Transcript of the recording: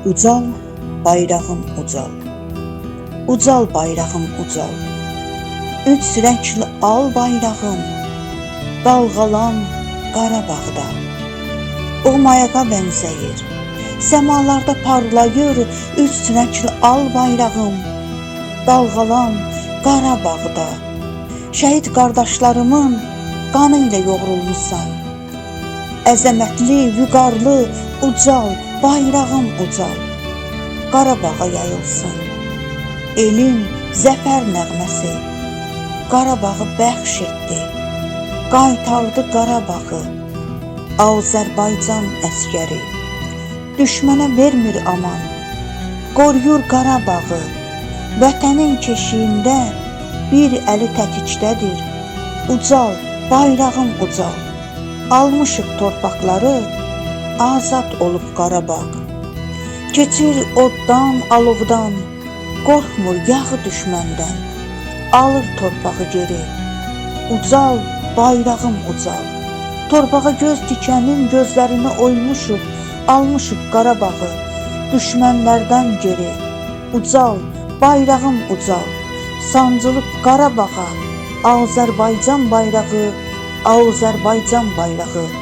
Ucal bayrağım ucal, ucal bayrağım ucal. Üç rəngli al bayrağım, dalğalan Qarabağda. O mayağa bənzəyir, səmalarda parlayır. Üç rəngli al bayrağım, dalğalan Qarabağda. Şəhid qardaşlarımın qanı ilə yoğrulmuşsan. Əzəmətli, vüqarlı, ucal bayrağım ucal, Qarabağa yayılsın. Elin zəfər nəğməsi Qarabağı bəxş etdi, qaytardı Qarabağı. Azərbaycan əskəri düşmənə vermir aman, qoruyur Qarabağı. Vətənin keşiyində bir əli tətikdədir, ucal bayrağım ucal. Almışıq torpaqları, azad olub Qarabağ. Keçir oddan, alovdan, qorxmur yağı düşməndən. Alır torpağı geri, ucal bayrağım ucal. Torpağa göz dikənin gözlərini oymuşuq, almışıq Qarabağı. Düşmənlərdən geri, ucal bayrağım ucal. Sancılıb Qarabağa, Azərbaycan bayrağı, Azərbaycan bayrağı.